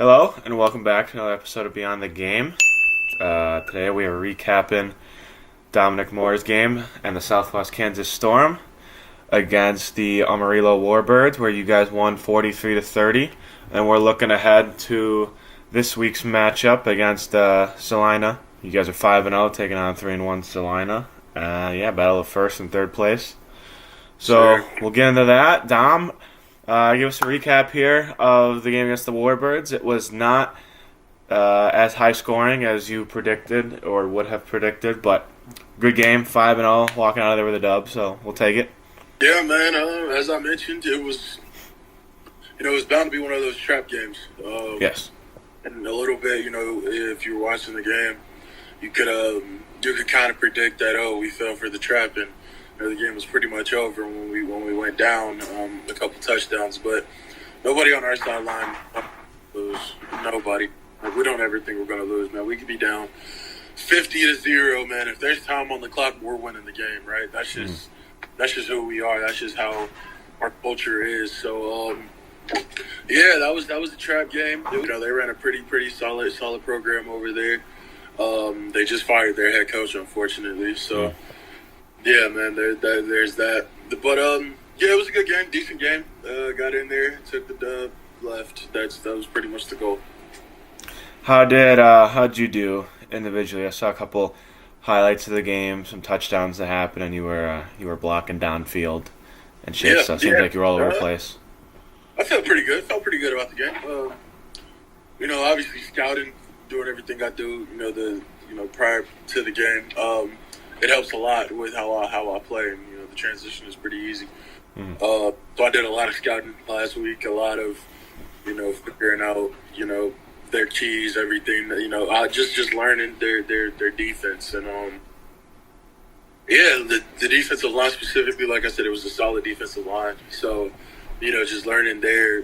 Hello, and welcome back to another episode of Beyond the Game. Today we are recapping Dominic Moore's game and the Southwest Kansas Storm against the Amarillo Warbirds, where you guys won 43-30. And we're looking ahead to this week's matchup against Salina. You guys are 5-0, taking on 3-1 Salina. Battle of first and third place. So Sure. we'll get into that. Dom, give us a recap here of the game against the Warbirds. It was not as high scoring as you predicted or would have predicted, but good game, 5-0, walking out of there with a dub, so we'll take it. Yeah, man. As I mentioned, it was bound to be one of those trap games. Yes. And a little bit, if you were watching the game, you could kind of predict that. Oh, we fell for the trap, and the game was pretty much over when we went down a couple touchdowns. But nobody on our sideline lose. Nobody. Like, we don't ever think we're going to lose, man. We could be down 50-0, man. If there's time on the clock, we're winning the game, right? That's just who we are. That's just how our culture is. So, that was a trap game. They ran a pretty solid program over there. They just fired their head coach, unfortunately. So, yeah, man, there's that. But it was a good game, decent game. Got in there, took the dub, left. That was pretty much the goal. How'd you do individually? I saw a couple highlights of the game, some touchdowns that happened, and you were blocking downfield and shit. Yeah, So it seemed like you were all over the place. I felt pretty good. Felt pretty good about the game. Obviously scouting, doing everything I do. Prior to the game, it helps a lot with how I play, and the transition is pretty easy. So I did a lot of scouting last week. A lot of figuring out their keys, everything. I just learning their defense, and the defensive line specifically. Like I said, it was a solid defensive line. So just learning their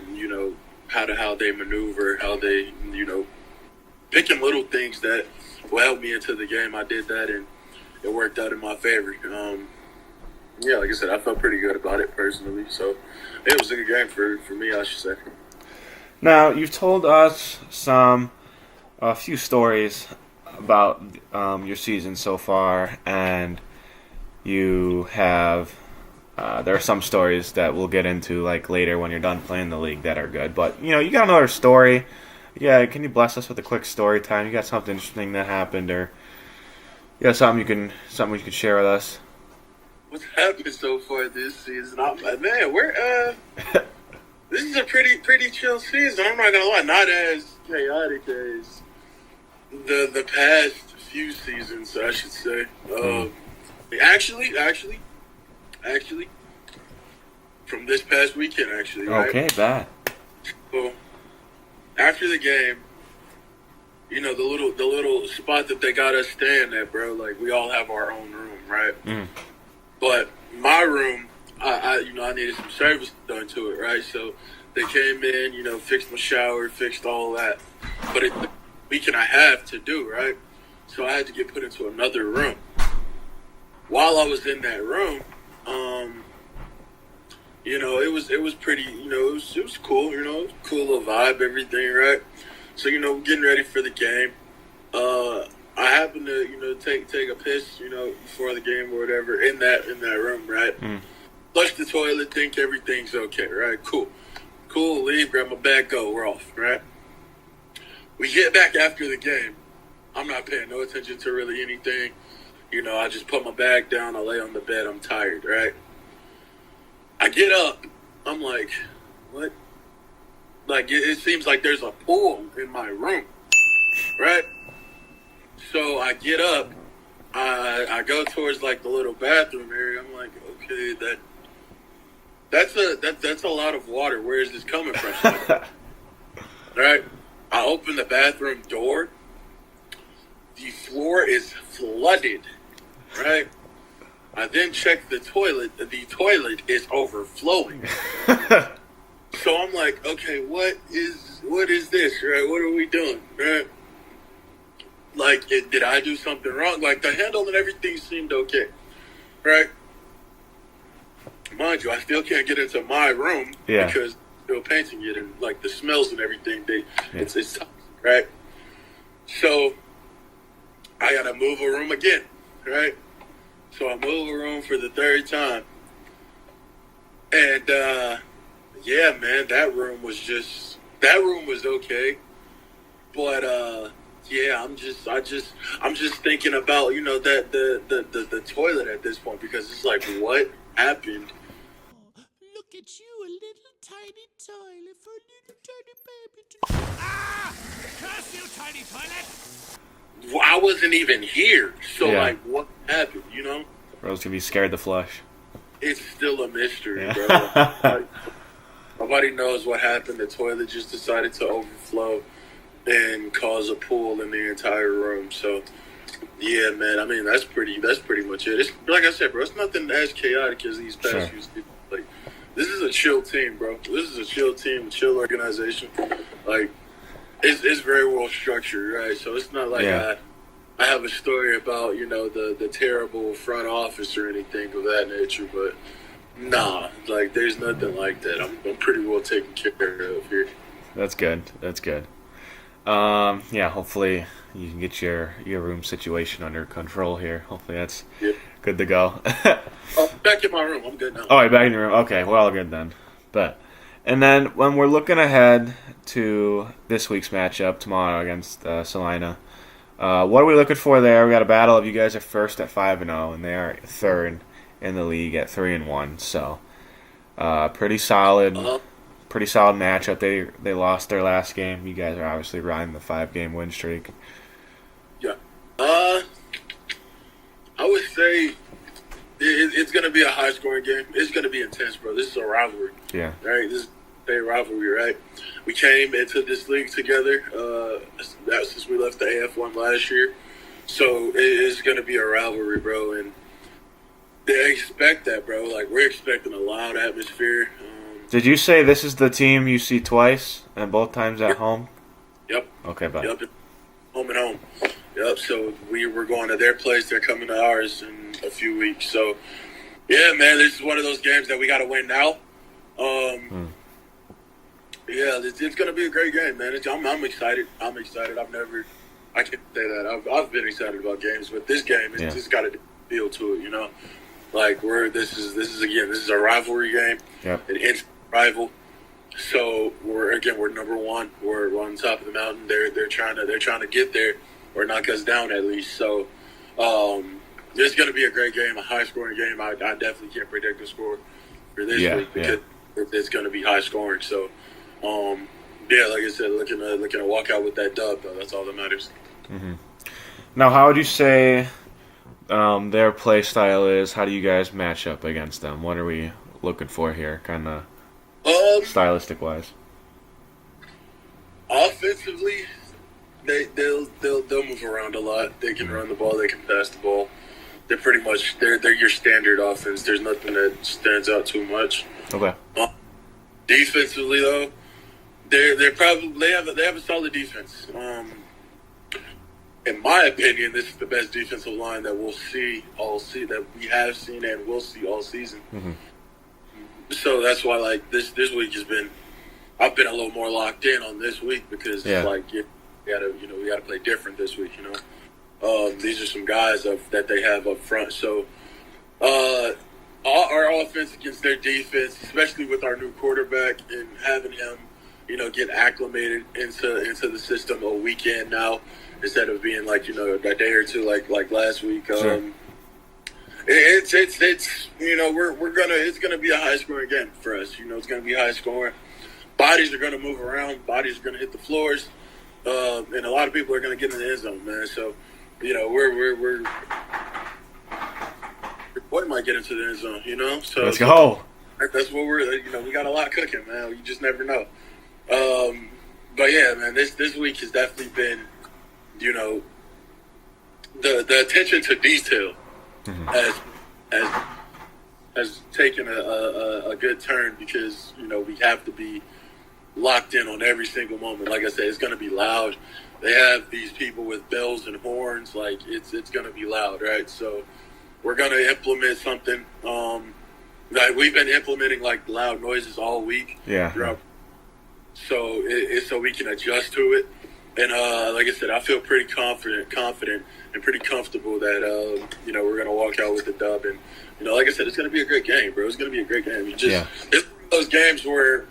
how they maneuver, how they picking little things that will help me into the game. I did that, and it worked out in my favor. Like I said, I felt pretty good about it personally. So it was a good game for me, I should say. Now, you've told us a few stories about your season so far, and you have there are some stories that we'll get into like later when you're done playing the league that are good. But you got another story. Yeah, can you bless us with a quick story time? You got something interesting that happened, or you got something you can share with us? What's happened so far this season? We're this is a pretty chill season. I'm not gonna lie, not as chaotic as the past few seasons, I should say. Actually, from this past weekend, actually. Right? Okay, bad. So after the game, the little spot that they got us staying at, bro. Like, we all have our own room, right? But my room, I needed some service done to it, right? So they came in, fixed my shower, fixed all that. But it's a week and a half to do, right? So I had to get put into another room. While I was in that room, it was pretty, it was cool, cool little vibe, everything, right? So, getting ready for the game. I happened to, take a piss, before the game or whatever in that room, right? Flush the toilet, think everything's okay, right? Cool, leave, grab my bag, go, we're off, right? We get back after the game. I'm not paying no attention to really anything. I just put my bag down, I lay on the bed, I'm tired, right? I get up, I'm like, what? Like, it seems like there's a pool in my room, right? So I get up, I go towards like the little bathroom area. I'm like, okay, that's a lot of water. Where is this coming from? Right? I open the bathroom door. The floor is flooded. Right? I then check the toilet. The toilet is overflowing. So I'm like, okay, what is this? Right? What are we doing? Right? Like, did I do something wrong? Like, the handle and everything seemed okay, right? Mind you, I still can't get into my room because still painting it, and like the smells and everything, it's toxic, right? So I gotta move a room again, right? So I move a room for the third time, and yeah, man, that room was okay, but yeah, I'm just thinking about that the toilet at this point, because it's like, what happened? Look at you, a little tiny toilet for a little tiny baby to... Ah! Curse you, tiny toilet! Well, I wasn't even here, so Yeah. like, what happened? Bro's gonna be scared to flush. It's still a mystery, Yeah. bro. Nobody knows what happened. The toilet just decided to overflow and cause a pool in the entire room. So, yeah, man. I mean, that's pretty much it. It's like I said, bro. It's nothing as chaotic as these past few seasons. Like, this is a chill team, bro. This is a chill team, a chill organization. Like, it's very well structured, right? So it's not like I have a story about the terrible front office or anything of that nature, but nah, like there's nothing like that. I'm pretty well taken care of here. That's good. Yeah, hopefully you can get your room situation under control here. Hopefully that's good to go. Oh, back in my room. I'm good now. All right, back in your room. Okay, we're all good then. And then when we're looking ahead to this week's matchup tomorrow against Salina, what are we looking for there? We got a battle of you guys are first at 5-0, and they are third in the league at 3-1. So, pretty solid matchup. They lost their last game. You guys are obviously riding the 5-game win streak. Yeah. I would say it's going to be a high-scoring game. It's going to be intense, bro. This is a rivalry. Yeah. Right? This is a rivalry, right? We came into this league together since we left the AF1 last year. So it's going to be a rivalry, bro. And they expect that, bro. Like, we're expecting a loud atmosphere. Did you say this is the team you see twice, and both times at home? Yep. Okay, bye. Yep. Home and home. Yep. So we're going to their place. They're coming to ours in a few weeks. So, yeah, man, this is one of those games that we got to win now. Yeah, it's going to be a great game, man. I'm excited. I can't say that. I've been excited about games, but this game, it's just got a feel to it, Like, this is a rivalry game. Yep. An instant rival. So we're number one. We're on top of the mountain. They're trying to get there or knock us down at least. So it's going to be a great game, a high scoring game. I definitely can't predict the score for this week because it's going to be high scoring. So like I said, looking to walk out with that dub though. That's all that matters. Mm-hmm. Now, how would you say their play style is? How do you guys match up against them? What are we looking for here, kind of stylistic wise? Offensively, they'll move around a lot. They can run the ball. They can pass the ball. They're pretty much they're your standard offense. There's nothing that stands out too much. Okay. Defensively though, they have a solid defense. In my opinion, this is the best defensive line that that we have seen and will see all season. Mm-hmm. So that's why, like, this week I've been a little more locked in on this week because it's like we gotta play different this week. These are some guys that they have up front. So our offense against their defense, especially with our new quarterback and having him, get acclimated into the system a weekend now instead of being like a day or two like last week. Sure. It's gonna be a high scoring game for us. It's gonna be high scoring. Bodies are gonna move around. Bodies are gonna hit the floors, and a lot of people are gonna get in the end zone, man. So, we're boy might get into the end zone, So let's go. That's what we got a lot cooking, man. You just never know. But yeah, man, this week has definitely been, the attention to detail has taken a good turn because we have to be locked in on every single moment. Like I said, it's going to be loud. They have these people with bells and horns. Like it's going to be loud, right? So we're going to implement something. Like we've been implementing like loud noises all week. Yeah. Throughout so we can adjust to it. And like I said, I feel pretty confident, and pretty comfortable that we're gonna walk out with the dub. And like I said, it's gonna be a great game, bro. It's gonna be a great game. It's one of those games where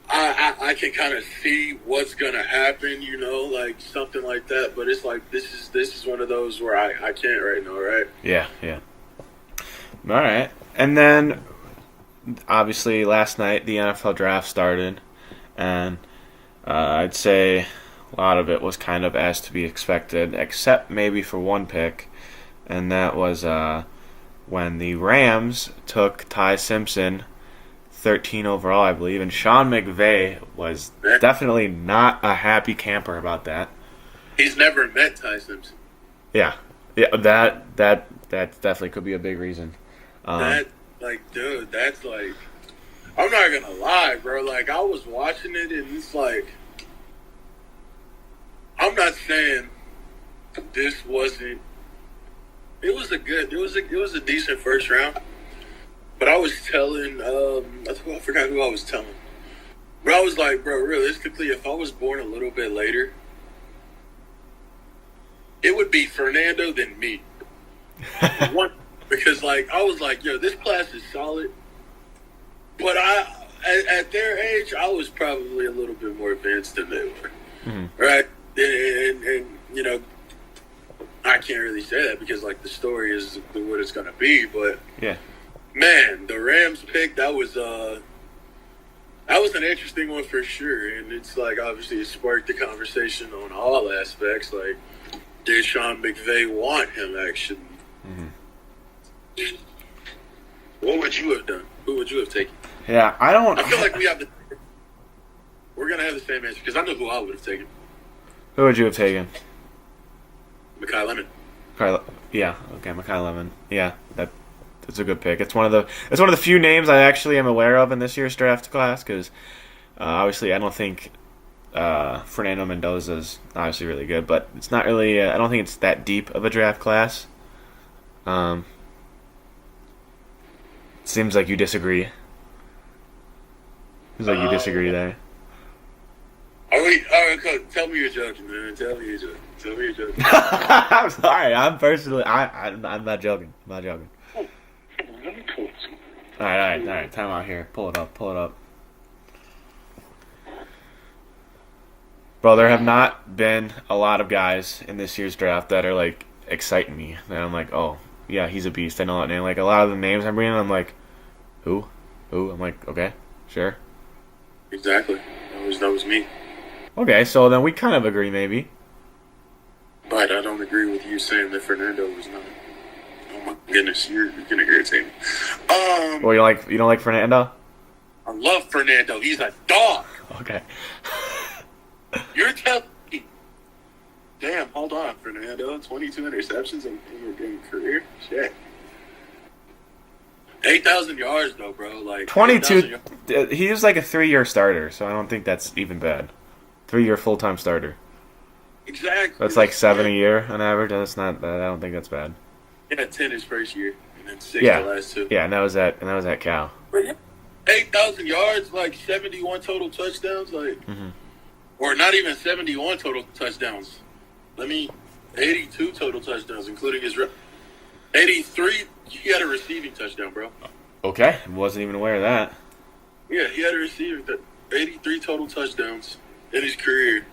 I can kind of see what's gonna happen, like something like that. But it's like this is one of those where I can't right now, right? Yeah. All right, and then obviously last night the NFL draft started, and I'd say a lot of it was kind of as to be expected, except maybe for one pick, and that was when the Rams took Ty Simpson, 13 overall, I believe, and Sean McVay was definitely not a happy camper about that. He's never met Ty Simpson. Yeah, that definitely could be a big reason. Dude, that's like, I'm not gonna lie, bro. Like, I was watching it, and it's like, I'm not saying this wasn't. It was a decent first round. But I was telling, I forgot who I was telling. But I was like, bro, realistically, if I was born a little bit later, it would be Fernando than me. Because, like, I was like, yo, this class is solid. But at their age, I was probably a little bit more advanced than they were. Mm-hmm. Right? And I can't really say that because, like, the story is what it's going to be. But, yeah. Man, the Rams pick, that was an interesting one for sure. And it's like, obviously, it sparked the conversation on all aspects. Like, did Sean McVay want him, actually? Mm-hmm. What would you have done? Who would you have taken? Yeah, I feel like we're going to have the same answer because I know who I would have taken. Who would you have taken? Mekhi Lemon. Mekhi Lemon. Yeah, that's a good pick. It's one of the few names I actually am aware of in this year's draft class because obviously I don't think Fernando Mendoza is obviously really good, but it's not really. I don't think it's that deep of a draft class. Seems like you disagree. Seems like you disagree there. All right, tell me you're joking, man. Tell me you're joking. I'm sorry. I'm not joking. I'm not joking. All right. Time out here. Pull it up. Bro, there have not been a lot of guys in this year's draft that are like exciting me. That I'm like, oh yeah, he's a beast. I know that name. Like a lot of the names I'm reading, I'm like, who? I'm like, okay, sure. Exactly. That was me. Okay, so then we kind of agree, maybe. But I don't agree with you saying that Fernando was not. Oh my goodness, you're gonna irritate me. Well, you don't like Fernando? I love Fernando. He's a dog. Okay. You're telling me. Damn, hold on, Fernando. 22 interceptions in your career. Shit. 8,000 yards though, bro. Like 22. He was like a 3-year starter, so I don't think that's even bad. 3-year full-time starter. Exactly. That's like 7 a year on average. That's not bad. I don't think that's bad. Yeah, 10 his first year, and then 6 the last 2. Yeah, and that was at Cal. 8,000 yards, like 71 total touchdowns, like, or not even 71 total touchdowns. 82 total touchdowns, including his 83. He had a receiving touchdown, bro. Okay, wasn't even aware of that. Yeah, he had a receiving 83 total touchdowns in his career,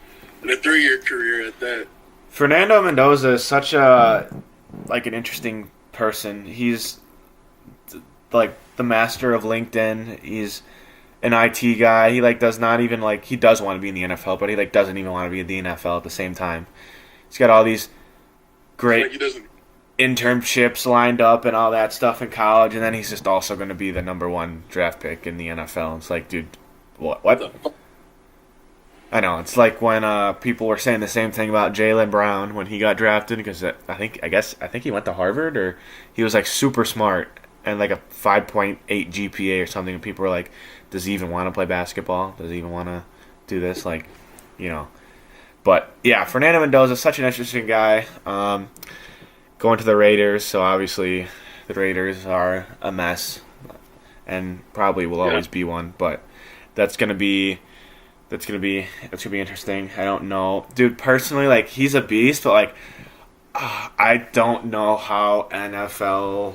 in a 3-year career at that. Fernando Mendoza is such an interesting person. He's like the master of LinkedIn. He's an IT guy. He does not even he does want to be in the NFL, but he doesn't even want to be in the NFL at the same time. He's got all these great internships lined up and all that stuff in college, and then he's just also going to be the number 1 draft pick in the NFL. It's like, dude, what? I know. It's like when people were saying the same thing about Jaylen Brown when he got drafted because I think he went to Harvard or he was super smart and a 5.8 GPA or something. And people were like, does he even want to play basketball? Does he even want to do this? But yeah, Fernando Mendoza is such an interesting guy. Going to the Raiders, so obviously the Raiders are a mess and probably will always be one. But that's going to be That's gonna be interesting. I don't know, dude. Personally, like he's a beast, but like I don't know how NFL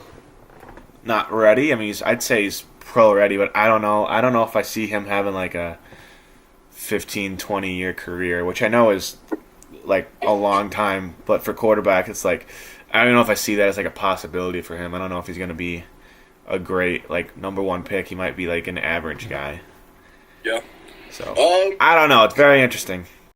not ready. I mean, I'd say he's pro ready, but I don't know. I don't know if I see him having like a 15, 20 year career, which I know is like a long time, but for quarterback, it's like I don't know if I see that as like a possibility for him. I don't know if he's gonna be a great like number one pick. He might be like an average guy. Yeah. So I don't know. It's very interesting.